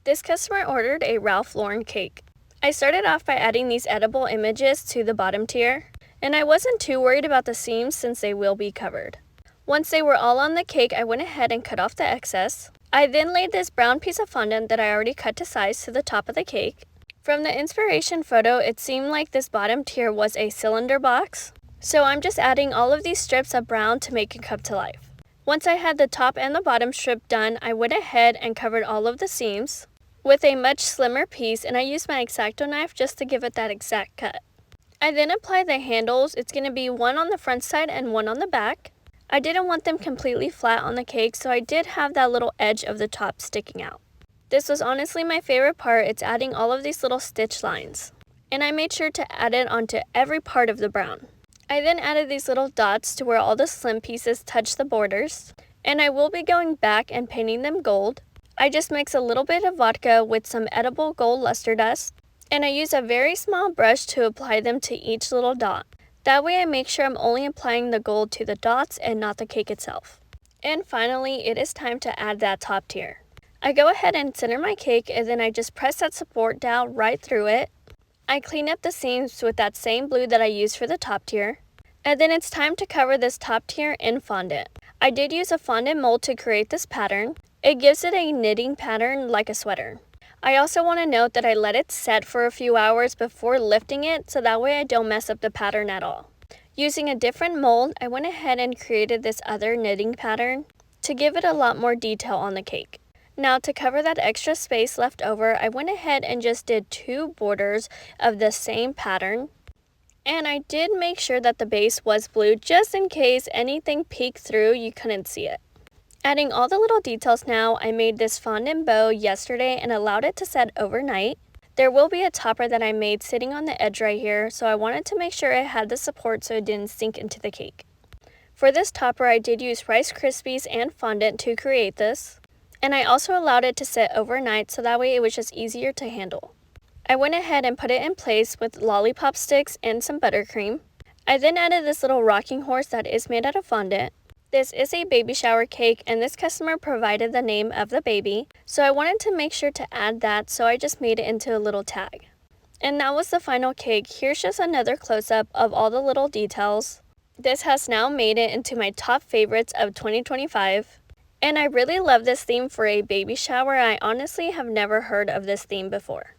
This customer ordered a Ralph Lauren cake. I started off by adding these edible images to the bottom tier, and I wasn't too worried about the seams since they will be covered. Once they were all on the cake, I went ahead and cut off the excess. I then laid this brown piece of fondant that I already cut to size to the top of the cake. From the inspiration photo, it seemed like this bottom tier was a cylinder box, so I'm just adding all of these strips of brown to make it come to life. Once I had the top and the bottom strip done, I went ahead and covered all of the seams with a much slimmer piece, and I used my X-Acto knife just to give it that exact cut. I then applied the handles. It's going to be one on the front side and one on the back. I didn't want them completely flat on the cake, so I did have that little edge of the top sticking out. This was honestly my favorite part. It's adding all of these little stitch lines, and I made sure to add it onto every part of the brown. I then added these little dots to where all the slim pieces touch the borders, and I will be going back and painting them gold. I just mix a little bit of vodka with some edible gold luster dust, and I use a very small brush to apply them to each little dot. That way I make sure I'm only applying the gold to the dots and not the cake itself. And finally, it is time to add that top tier. I go ahead and center my cake, and then I just press that support down right through it. I clean up the seams with that same blue that I used for the top tier. And then it's time to cover this top tier in fondant. I did use a fondant mold to create this pattern. It gives it a knitting pattern like a sweater. I also want to note that I let it set for a few hours before lifting it, so that way I don't mess up the pattern at all. Using a different mold, I went ahead and created this other knitting pattern to give it a lot more detail on the cake. Now, to cover that extra space left over, I went ahead and just did 2 borders of the same pattern. And I did make sure that the base was blue just in case anything peeked through, you couldn't see it. Adding all the little details now, I made this fondant bow yesterday and allowed it to set overnight. There will be a topper that I made sitting on the edge right here, so I wanted to make sure it had the support so it didn't sink into the cake. For this topper, I did use Rice Krispies and fondant to create this, and I also allowed it to sit overnight so that way it was just easier to handle. I went ahead and put it in place with lollipop sticks and some buttercream. I then added this little rocking horse that is made out of fondant. This is a baby shower cake, and this customer provided the name of the baby, so I wanted to make sure to add that, so I just made it into a little tag. And that was the final cake. Here's just another close-up of all the little details. This has now made it into my top favorites of 2025, and I really love this theme for a baby shower. I honestly have never heard of this theme before.